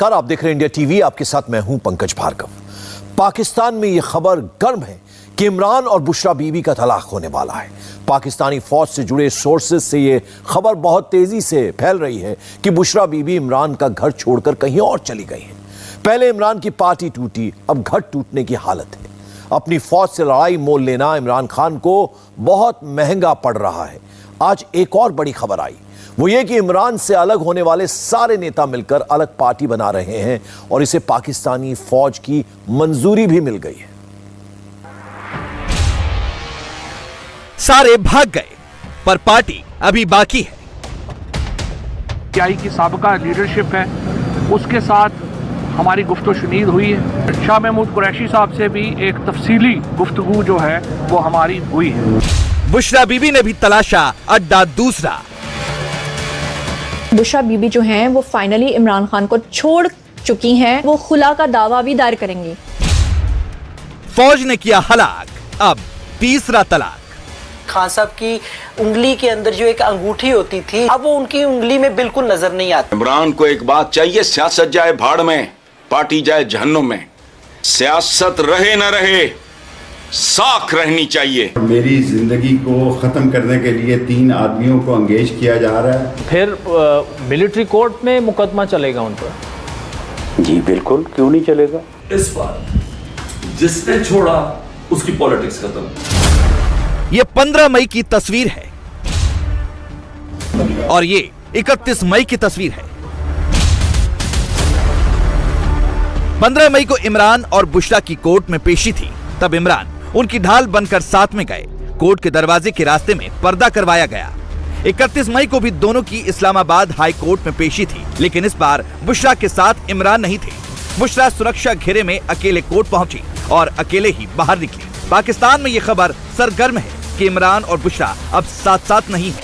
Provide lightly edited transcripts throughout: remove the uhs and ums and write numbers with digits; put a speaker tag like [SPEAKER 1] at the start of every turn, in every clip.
[SPEAKER 1] नमस्कार, आप देख रहे हैं इंडिया टीवी। आपके साथ मैं हूं पंकज भार्गव। पाकिस्तान में यह खबर गर्म है कि इमरान और बुशरा बीबी का तलाक होने वाला है। पाकिस्तानी फौज से जुड़े सोर्सेज से यह खबर बहुत तेजी से फैल रही है कि बुशरा बीबी इमरान का घर छोड़कर कहीं और चली गई है। पहले इमरान की पार्टी टूटी, अब घर टूटने की हालत है। अपनी फौज से लड़ाई मोल लेना इमरान खान को बहुत महंगा पड़ रहा है। आज एक और बड़ी खबर आई, वो ये कि इमरान से अलग होने वाले सारे नेता मिलकर अलग पार्टी बना रहे हैं और इसे पाकिस्तानी फौज की मंजूरी भी मिल गई है।
[SPEAKER 2] सारे भाग गए पर पार्टी अभी बाकी है।
[SPEAKER 3] पीआई की साबका लीडरशिप है, उसके साथ हमारी गुफ्तगू शुनीद हुई है। शाह महमूद कुरैशी साहब से भी एक तफसीली गुफ्तगू जो है वो हमारी हुई है।
[SPEAKER 2] बुशरा बीबी ने भी तलाशा अड्डा दूसरा।
[SPEAKER 4] बुशरा बीबी जो हैं वो फाइनली इमरान खान को छोड़ चुकी हैं। वो खुला का दावा भी दायर करेंगी।
[SPEAKER 2] फौज ने किया हलाक, अब तीसरा तलाक।
[SPEAKER 5] खान साहब की उंगली के अंदर जो एक अंगूठी होती थी, अब वो उनकी उंगली में बिल्कुल नजर नहीं आती।
[SPEAKER 6] इमरान को एक बात चाहिए, सियासत जाए भाड़ में, पार्टी जाए जहन्नुम में। सियासत रहे न रहे, साख रहनी चाहिए।
[SPEAKER 7] मेरी जिंदगी को खत्म करने के लिए 3 आदमियों को एंगेज किया जा रहा है।
[SPEAKER 8] फिर मिलिट्री कोर्ट में मुकदमा चलेगा उन पर?
[SPEAKER 9] जी बिल्कुल, क्यों नहीं चलेगा।
[SPEAKER 10] इस बार जिसने छोड़ा उसकी पॉलिटिक्स खत्म।
[SPEAKER 2] ये 15 मई की तस्वीर है और ये 31 मई की तस्वीर है। 15 मई को इमरान और बुशरा की कोर्ट में पेशी थी। तब इमरान उनकी ढाल बनकर साथ में गए। कोर्ट के दरवाजे के रास्ते में पर्दा करवाया गया। 31 मई को भी दोनों की इस्लामाबाद हाई कोर्ट में पेशी थी, लेकिन इस बार बुशरा के साथ इमरान नहीं थे। बुशरा सुरक्षा घेरे में अकेले कोर्ट पहुंची और अकेले ही बाहर निकली। पाकिस्तान में यह खबर सरगर्म है कि इमरान और बुशरा अब साथ साथ नहीं है।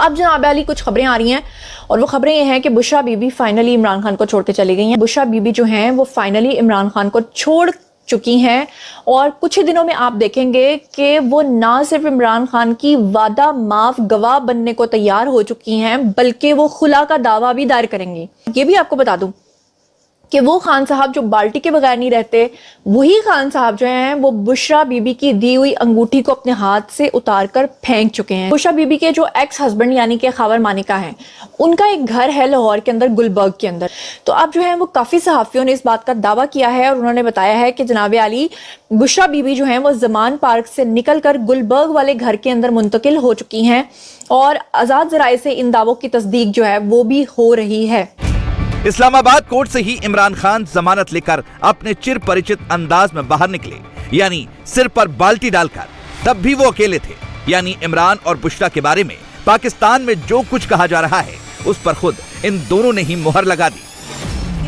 [SPEAKER 4] अब जनाब अली कुछ खबरें आ रही हैं और वो खबरें ये हैं कि बुशरा बीबी फाइनली इमरान खान को छोड़ के चली गई हैं। बुशरा बीबी जो हैं वो फाइनली इमरान खान को छोड़ चुकी हैं और कुछ ही दिनों में आप देखेंगे कि वो ना सिर्फ इमरान खान की वादा माफ गवाह बनने को तैयार हो चुकी हैं, बल्कि वो खुला का दावा भी दायर करेंगी। ये भी आपको बता दूं कि वो खान साहब जो बाल्टी के बगैर नहीं रहते, वही खान साहब जो हैं वो बुशरा बीबी की दी हुई अंगूठी को अपने हाथ से उतार कर फेंक चुके हैं। बुशरा बीबी के जो एक्स हस्बैंड यानी कि खावर मानिका हैं, उनका एक घर है लाहौर के अंदर, गुलबर्ग के अंदर। तो अब जो है वो काफ़ी सहाफ़ियों ने इस बात का दावा किया है और उन्होंने बताया है कि जनाब अली बुशरा बीबी जो हैं वो जमान पार्क से निकल कर गुलबर्ग वाले घर के अंदर मुंतकिल हो चुकी हैं और आज़ाद ज़राए से इन दावों की तस्दीक जो है वो भी हो रही है।
[SPEAKER 2] इस्लामाबाद कोर्ट से ही इमरान खान जमानत लेकर अपने चिर परिचित अंदाज में बाहर निकले, यानी सिर पर बाल्टी डालकर। तब भी वो अकेले थे, यानी इमरान और बुशरा के बारे में पाकिस्तान में जो कुछ कहा जा रहा है उस पर खुद इन दोनों ने ही मुहर लगा दी।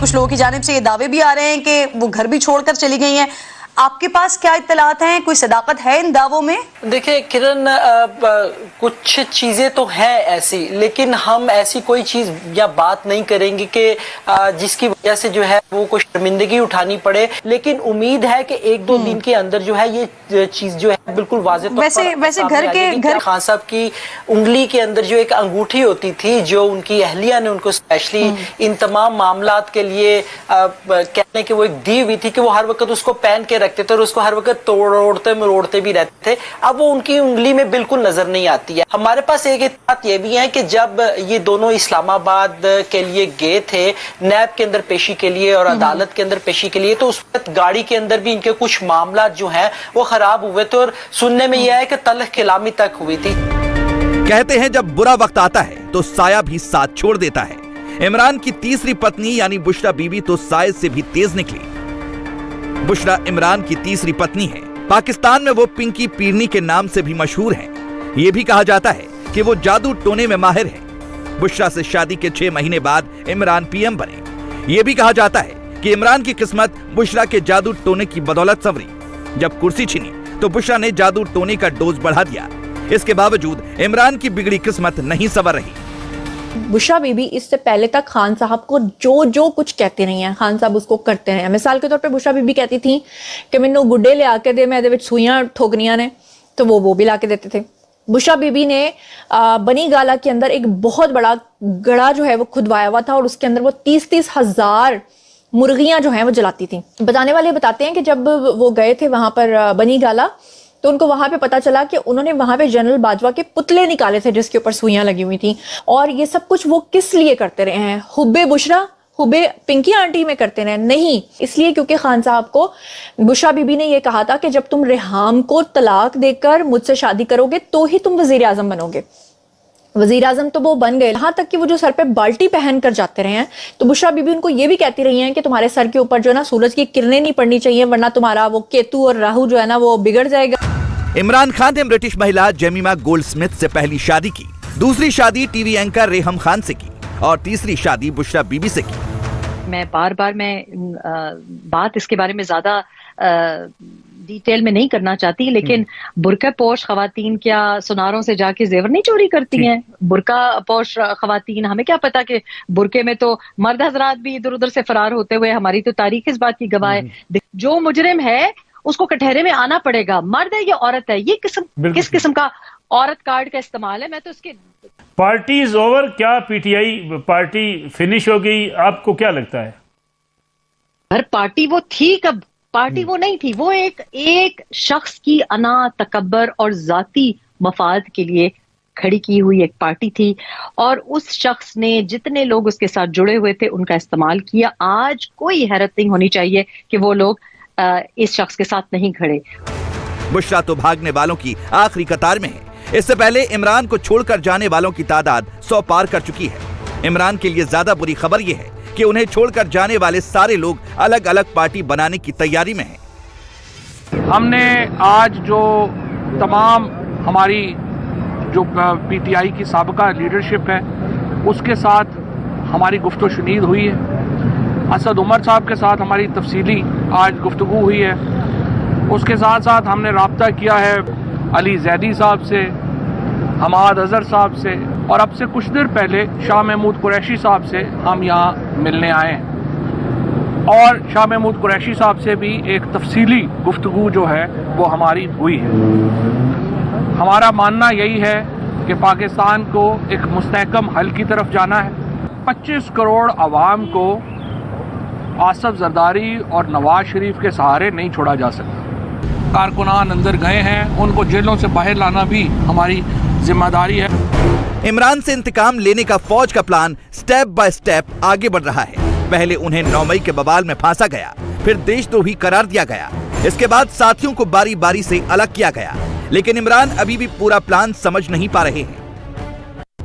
[SPEAKER 11] कुछ लोगों की जानिब से ये दावे भी आ रहे हैं कि वो घर भी छोड़कर चली गई हैं। आपके पास क्या इत्तलात हैं? कोई सदाकत है इन दावों में?
[SPEAKER 5] देखिए किरण, कुछ चीजें तो हैं ऐसी, लेकिन हम ऐसी कोई चीज या बात नहीं करेंगे कि जिसकी वजह से जो है वो कुछ शर्मिंदगी उठानी पड़े। लेकिन उम्मीद है कि 1-2 दिन के अंदर जो है ये चीज जो है बिल्कुल वाज़ेह तौर पर
[SPEAKER 11] वैसे घर
[SPEAKER 5] खान साहब की उंगली के अंदर जो एक अंगूठी होती थी, जो उनकी अहलिया ने उनको स्पेशली इन तमाम मामलात के लिए कहने की वो एक दी हुई थी कि वो हर वक्त उसको पहन के रखते थे और उसको हर वक्त तोड़ते मरोड़ते भी रहते थे। अब वो उनकी उंगली में बिल्कुल नजर नहीं आती है। हमारे पास एक बात ये भी है कि जब ये दोनों इस्लामाबाद के लिए गए थे नैब के अंदर पेशी के लिए और अदालत के अंदर पेशी के लिए, तो उस वक्त गाड़ी के अंदर भी इनके कुछ मामला जो हैं वो खराब हुए थे और सुनने में यह है कि तल्ख कलामी तक हुई थी।
[SPEAKER 2] कहते हैं जब बुरा वक्त आता है तो साया भी साथ छोड़ देता है। इमरान की तीसरी पत्नी यानी बुशरा बीबी तो साये से भी तेज निकली। बुशरा इमरान की तीसरी पत्नी है। पाकिस्तान में वो पिंकी पीरनी के नाम से भी मशहूर हैं। ये भी कहा जाता है कि वो जादू टोने में माहिर है। बुशरा से शादी के 6 महीने बाद इमरान पीएम बने। ये भी कहा जाता है कि इमरान की किस्मत बुशरा के जादू टोने की बदौलत संवरी। जब कुर्सी छिनी तो बुशरा ने जादू टोने का डोज बढ़ा दिया। इसके बावजूद इमरान की बिगड़ी किस्मत नहीं संवर रही।
[SPEAKER 4] बुशरा बीबी इससे पहले तक खान साहब को जो कुछ कहते नहीं है, खान साहब उसको करते रहे हैं। मिसाल के तौर पे बुशरा बीबी कहती थी कि मैनू गुड्डे ले आके दे, मैं सुइयां ठोकनियां ने, तो वो भी ला के देते थे। बुशरा बीबी ने बनी गाला के अंदर एक बहुत बड़ा गड़ा जो है वो खुदवाया हुआ था और उसके अंदर वो 30-30 हजार मुर्गियां जो हैं वो जलाती थी। बताने वाले बताते हैं कि जब वो गए थे वहां पर बनी गाला तो उनको वहां पे पता चला कि उन्होंने वहां पे जनरल बाजवा के पुतले निकाले थे जिसके ऊपर सुइयां लगी हुई थी। और ये सब कुछ वो किस लिए करते रहे हैं? हुब्बे बुशरा, हुब्बे पिंकी आंटी में करते रहे? नहीं, इसलिए क्योंकि खान साहब को बुशरा बीबी ने ये कहा था कि जब तुम रेहाम को तलाक देकर मुझसे शादी करोगे तो ही तुम वजीर आजम बनोगे। वजीर आजम तो वो बन गए, यहाँ तक कि वो जो सर पे बाल्टी पहन कर जाते रहे हैं। तो बुशरा बीबी उनको ये भी कहती रही हैं कि तुम्हारे सर के ऊपर जो है ना सूरज की किरणें नहीं पड़नी चाहिए, वरना तुम्हारा वो केतु और राहु जो है ना वो बिगड़ जाएगा।
[SPEAKER 2] इमरान खान ने ब्रिटिश महिला जेमिमा गोल्डस्मिथ से पहली शादी की, दूसरी शादी टीवी एंकर रेहम खान से की और तीसरी शादी बुशरा बीबी से की।
[SPEAKER 9] मैं बार बात इसके बारे में ज्यादा डिटेल में नहीं करना चाहती, लेकिन बुरका पोश खवातीन क्या सुनारों से जाके जेवर नहीं चोरी करती हैं? बुरका पोश खवातीन, हमें क्या पता कि बुरके में तो मर्द हजरात भी इधर उधर से फरार होते हुए, हमारी तो तारीख इस बात की गवाह है। जो मुजरिम है उसको कटहरे में आना पड़ेगा, मर्द है या औरत है। ये किस किस्म का औरत कार्ड का इस्तेमाल है? मैं तो इसके
[SPEAKER 12] पार्टी इज ओवर, क्या पीटीआई पार्टी फिनिश हो गई? आपको क्या लगता है?
[SPEAKER 9] हर पार्टी वो थी, कब पार्टी वो नहीं थी। वो एक शख्स की अना, तकब्बर और जाती मफाद के लिए खड़ी की हुई एक पार्टी थी और उस शख्स ने जितने लोग उसके साथ जुड़े हुए थे उनका इस्तेमाल किया। आज कोई हैरत नहीं होनी चाहिए कि वो लोग इस शख्स के साथ नहीं खड़े।
[SPEAKER 2] बुशरा तो भागने वालों की आखिरी कतार में है। इससे पहले इमरान को छोड़कर जाने वालों की तादाद 100 पार कर चुकी है। इमरान के लिए ज्यादा बुरी खबर यह है कि उन्हें छोड़कर जाने वाले सारे लोग अलग अलग पार्टी बनाने की तैयारी में हैं।
[SPEAKER 3] हमने आज जो तमाम हमारी जो पीटीआई की साबका लीडरशिप है उसके साथ हमारी गुफ्तगू शुनीद हुई है। असद उमर साहब के साथ हमारी तफसीली आज गुफ्तगू हुई है। उसके साथ साथ हमने राब्ता किया है अली जैदी साहब से, हमाद अजहर साहब से और अब से कुछ देर पहले शाह महमूद कुरैशी साहब से हम यहाँ मिलने आए हैं। और शाह महमूद कुरैशी साहब से भी एक तफसीली गुफ्तगू जो है वो हमारी हुई है। हमारा मानना यही है कि पाकिस्तान को एक मुस्तहकम हल की तरफ जाना है। 25 करोड़ आवाम को आसफ जरदारी और नवाज शरीफ के सहारे नहीं छोड़ा जा सकता। कारकुनान अंदर गए हैं, उनको जेलों से बाहर लाना भी हमारी जिम्मेदारी है।
[SPEAKER 2] इमरान से इंतकाम लेने का फौज का प्लान स्टेप बाय स्टेप आगे बढ़ रहा है। पहले उन्हें 9 मई के बवाल में फांसा गया, फिर देशद्रोही करार दिया गया, इसके बाद साथियों को बारी बारी से अलग किया गया। लेकिन इमरान अभी भी पूरा प्लान समझ नहीं पा रहे हैं।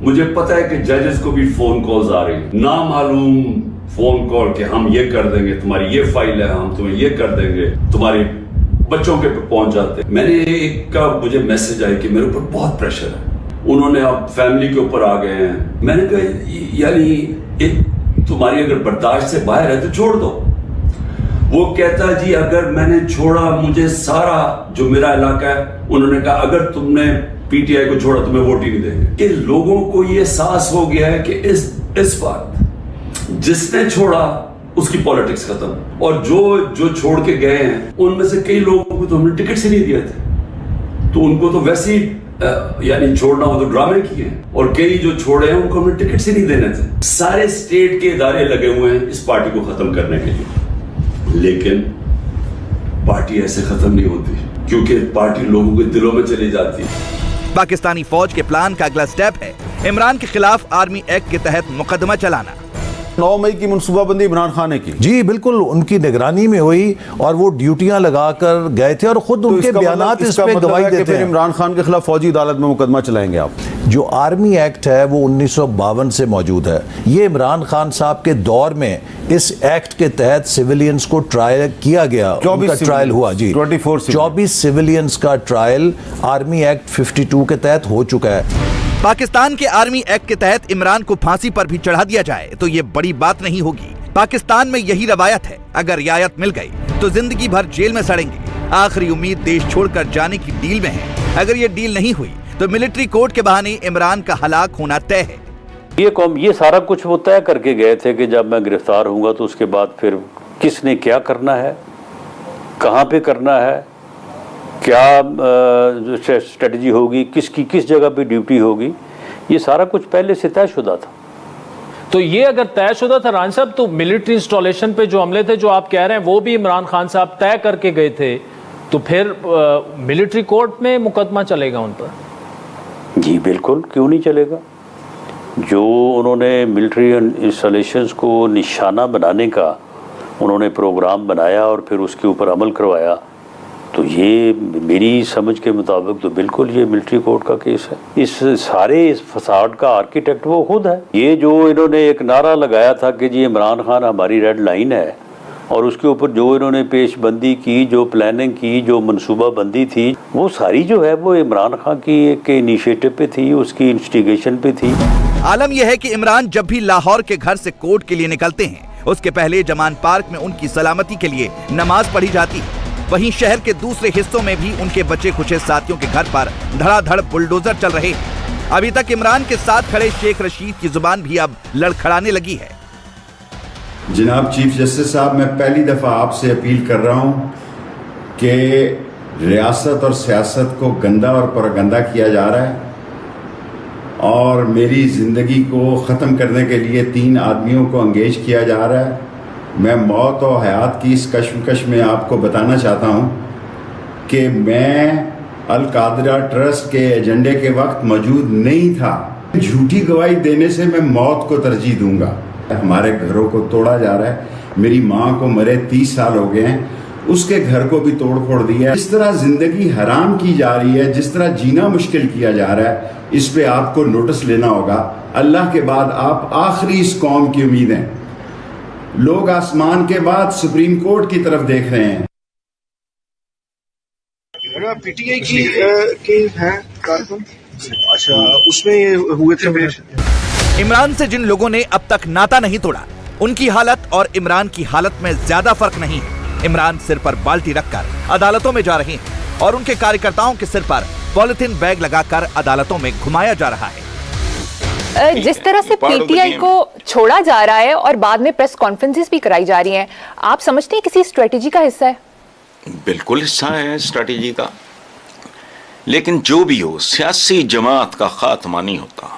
[SPEAKER 10] मुझे पता है कि जजेस को भी फोन कॉल्स आ रही है, नामालूम फोन कॉल कि हम ये कर देंगे, तुम्हारी ये फाइल है, हम तुम्हें ये कर देंगे, तुम्हारे बच्चों के पे पहुंच जाते। मैंने एक का मुझे मैसेज आया कि मेरे ऊपर बहुत प्रेशर है, उन्होंने अब फैमिली के ऊपर आ गए हैं। मैंने कहा यानी तुम्हारी अगर बर्दाश्त से बाहर है तो छोड़ दो। वो कहता जी अगर मैंने छोड़ा, मुझे सारा जो मेरा इलाका है, उन्होंने कहा अगर तुमने पीटीआई को छोड़ा तुम्हें वोट ही नहीं देंगे। कि लोगों को ये एहसास हो गया है कि इस बात जिसने छोड़ा उसकी पॉलिटिक्स खत्म, और जो छोड़ के गए हैं उनमें से कई लोगों को तो हमने टिकट से नहीं दिया था, तो उनको तो वैसे ही यानी छोड़ना वो तो ड्रामे किए, और कई जो छोड़े हैं उनको हमने टिकट से नहीं देने थे। सारे स्टेट के इदारे लगे हुए हैं इस पार्टी को खत्म करने के लिए, लेकिन पार्टी ऐसे खत्म नहीं होती, क्योंकि पार्टी लोगों के दिलों में चली जाती है।
[SPEAKER 2] पाकिस्तानी फौज के प्लान का अगला स्टेप है इमरान के खिलाफ आर्मी एक्ट के तहत मुकदमा चलाना।
[SPEAKER 7] 9 मई की मनसूबाबंदी इमरान खान ने की।
[SPEAKER 1] जी बिल्कुल, उनकी निगरानी में हुई और वो ड्यूटियां लगाकर गए थे और खुद उनके बयानात इस पे गवाही देते हैं।
[SPEAKER 7] इमरान खान के खिलाफ फौजी अदालत में मुकदमा चलाएंगे आप।
[SPEAKER 1] जो आर्मी एक्ट है वो 1952 से मौजूद है। ये इमरान खान साहब के दौर में इस एक्ट के तहत सिविलियंस को ट्रायल किया गया, उनका ट्रायल हुआ जी। 24 सिविलियंस का ट्रायल आर्मी एक्ट 52 के तहत हो चुका है।
[SPEAKER 2] पाकिस्तान के आर्मी एक्ट के तहत इमरान को फांसी पर भी चढ़ा दिया जाए तो ये बड़ी बात नहीं होगी। पाकिस्तान में यही रवायत है, अगर रियायत मिल गई तो जिंदगी भर जेल में सड़ेंगे। आखिरी उम्मीद देश छोड़कर जाने की डील में है। अगर ये डील नहीं हुई तो मिलिट्री कोर्ट के बहाने इमरान का हलाक होना तय है।
[SPEAKER 13] ये कौम ये सारा कुछ वो तय करके गए थे कि जब मैं गिरफ्तार होऊंगा तो उसके बाद फिर किसने क्या करना है, कहाँ पे करना है, क्या स्ट्रेटजी होगी, किसकी किस जगह पे ड्यूटी होगी, ये सारा कुछ पहले से तयशुदा था।
[SPEAKER 8] तो ये अगर तयशुदा था रान साहब, तो मिलिट्री इंस्टॉलेशन पे जो हमले थे जो आप कह रहे हैं वो भी इमरान खान साहब तय करके गए थे, तो फिर मिलिट्री कोर्ट में मुकदमा चलेगा उन पर?
[SPEAKER 13] जी बिल्कुल, क्यों नहीं चलेगा। जो उन्होंने मिलिट्री इंस्टॉलेशंस को निशाना बनाने का उन्होंने प्रोग्राम बनाया और फिर उसके ऊपर अमल करवाया, तो ये मेरी समझ के मुताबिक तो बिल्कुल ये मिलिट्री कोर्ट का केस है। इस फसाड का आर्किटेक्ट वो खुद है। ये जो इन्होंने एक नारा लगाया था कि जी इमरान खान हमारी रेड लाइन है, और उसके ऊपर जो इन्होंने पेशबंदी की, जो प्लानिंग की, जो मनसूबाबंदी थी, वो सारी जो है वो इमरान खान की एक इनिशिएटिव पे थी, उसकी इंस्टिगेशन पे थी।
[SPEAKER 2] आलम यह है कि इमरान जब भी लाहौर के घर से कोर्ट के लिए निकलते हैं, उसके पहले जमान पार्क में उनकी सलामती के लिए नमाज पढ़ी जाती है। वहीं शहर के दूसरे हिस्सों में भी उनके बचे खुचे साथियों के घर पर धड़ाधड़ बुलडोजर चल रहे हैं। अभी तक इमरान के साथ खड़े शेख रशीद की जुबान भी अब लड़खड़ाने लगी है।
[SPEAKER 7] जनाब चीफ जस्टिस साहब, मैं पहली दफ़ा आपसे अपील कर रहा हूं कि रियासत और सियासत को गंदा और परगंदा किया जा रहा है, और मेरी ज़िंदगी को ख़त्म करने के लिए 3 आदमियों को एंगेज किया जा रहा है। मैं मौत और हयात की इस कश्मकश में आपको बताना चाहता हूं कि मैं अल कादरा ट्रस्ट के एजेंडे के वक्त मौजूद नहीं था। झूठी गवाही देने से मैं मौत को तरजीह दूंगा। हमारे घरों को तोड़ा जा रहा है। मेरी माँ को मरे 30 साल हो गए हैं, उसके घर को भी तोड़ फोड़ दिया है। जिस तरह जिंदगी हराम की जा रही है, जिस तरह जीना मुश्किल किया जा रहा है, इस पे आपको नोटिस लेना होगा। अल्लाह के बाद आप आखिरी इस कौम की उम्मीद हैं। लोग आसमान के बाद सुप्रीम कोर्ट की तरफ देख रहे हैं।
[SPEAKER 14] पीटीआई की है कारकुन, अच्छा उसमें ये हुए थे।
[SPEAKER 2] इमरान से जिन लोगों ने अब तक नाता नहीं तोड़ा, उनकी हालत और इमरान की हालत में ज्यादा फर्क नहीं है। इमरान सिर पर बाल्टी रखकर अदालतों में जा रहे हैं और उनके कार्यकर्ताओं के सिर पर पॉलिथीन बैग लगाकर अदालतों में घुमाया जा रहा है।
[SPEAKER 15] जिस तरह से पीटीआई को छोड़ा जा रहा है और बाद में प्रेस कॉन्फ्रेंसेस भी कराई जा रही हैं, आप समझते हैं किसी स्ट्रेटेजी का हिस्सा है?
[SPEAKER 6] बिल्कुल हिस्सा है स्ट्रेटेजी का, लेकिन जो भी हो, सियासी जमात का खात्मा नहीं होता,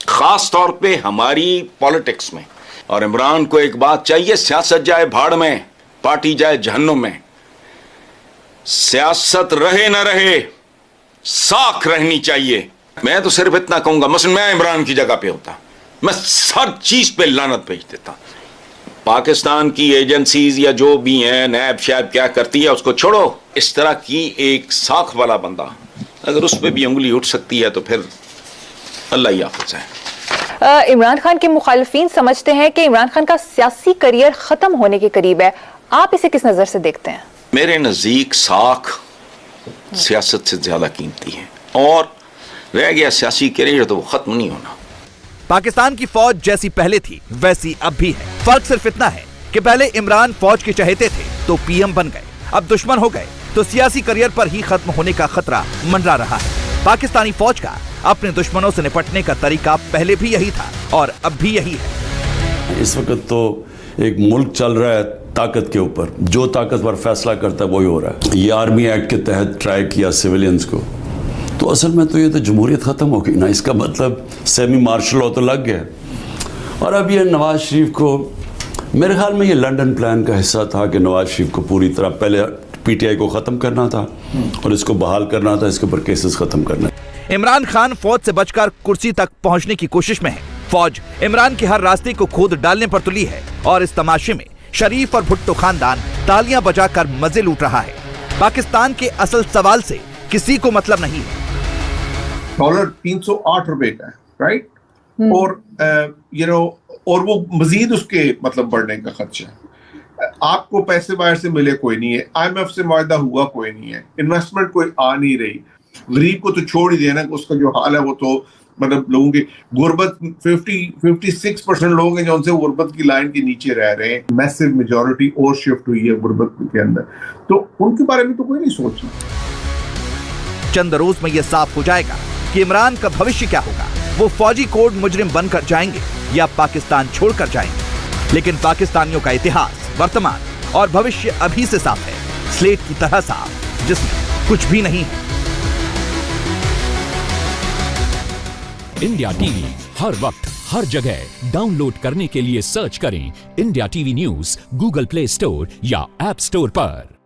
[SPEAKER 6] खास तौर पे हमारी पॉलिटिक्स में। और इमरान को एक बात चाहिए, सियासत जाए भाड़ में, पार्टी जाए जहन्नुम में, सियासत रहे न रहे, साख रहनी चाहिए। मैं तो सिर्फ इतना कहूंगा, मसलन मैं इमरान की जगह पे होता, मैं हर चीज पे लानत भेज देता। पाकिस्तान की एजेंसीज या जो भी हैं, नैब शायद क्या करती है उसको छोड़ो। इस तरह की एक साख वाला बंदा अगर उस पर भी उंगली उठ सकती है तो फिर अल्लाह ही हाफ़िज़ है।
[SPEAKER 15] इमरान खान के मुखालिफिन समझते हैं कि इमरान खान का सियासी करियर खत्म होने के करीब है। आप इसे किस नजर से देखते हैं?
[SPEAKER 6] मेरे नजदीक साख सियासत से ज्यादा कीमती है, और रह गया सियासी करियर तो वो खत्म नहीं होना।
[SPEAKER 2] पाकिस्तान की फौज जैसी पहले थी वैसी अब भी है। फर्क सिर्फ इतना है कि पहले इमरान फौज के चहेते थे तो पीएम बन गए, अब दुश्मन हो गए तो सियासी करियर पर ही खत्म होने का खतरा मंडरा रहा है। पाकिस्तानी फौज का अपने दुश्मनों से निपटने का तरीका पहले भी यही था और अब भी यही है।
[SPEAKER 10] इस वक्त तो एक मुल्क चल रहा है ताकत के ऊपर, जो ताकतवर फैसला करता है वही हो रहा है। ये आर्मी एक्ट के तहत ट्राई किया सिविलियंस को, तो असल में तो ये तो जमहूरियत ख़त्म हो गई ना, इसका मतलब सेमी मार्शल लॉ तो लग गया। और अब ये नवाज शरीफ को, मेरे ख्याल में ये लंदन प्लान का हिस्सा था कि नवाज शरीफ को पूरी तरह पहले पीटीआई को ख़त्म करना था और इसको बहाल करना था, इसके ऊपर केसेस ख़त्म करना।
[SPEAKER 2] इमरान खान फौज से बचकर कुर्सी तक पहुंचने की कोशिश में है। फौज इमरान के हर रास्ते को खोद डालने पर तुली है और इस तमाशे में शरीफ और भुट्टो खानदान तालियां बजाकर मजे लूट रहा है। पाकिस्तान के असल सवाल से किसी को मतलब नहीं है।
[SPEAKER 14] डॉलर 308 रुपए का है, राइट, और और वो मजीद उसके मतलब बढ़ने का खर्चा है। आपको पैसे बाहर से मिले कोई नहीं है, IMF से मुआहदा हुआ कोई नहीं है, इन्वेस्टमेंट कोई आ नहीं रही। गरीब को तो छोड़ ही देना, उसका जो हाल है वो तो मतलब लोगों की गुर्बत 56% लोग हैं जो उनसे गुर्बत की लाइन के नीचे रह रहे हैं। मैसिव मेजॉरिटी और शिफ्ट हुई है गुर्बत के अंदर, तो उनके बारे में तो कोई नहीं सोच रहा।
[SPEAKER 2] चंद रोज में यह साफ हो जाएगा कि इमरान का भविष्य क्या होगा। वो फौजी कोड मुजरिम बनकर जाएंगे या पाकिस्तान छोड़कर जाएंगे। लेकिन पाकिस्तानियों का इतिहास, वर्तमान और भविष्य अभी से साफ है, स्लेट की तरह साफ, जिसमें कुछ भी नहीं है।
[SPEAKER 16] इंडिया टीवी हर वक्त हर जगह डाउनलोड करने के लिए सर्च करें India TV news Google play store या ऐप स्टोर पर।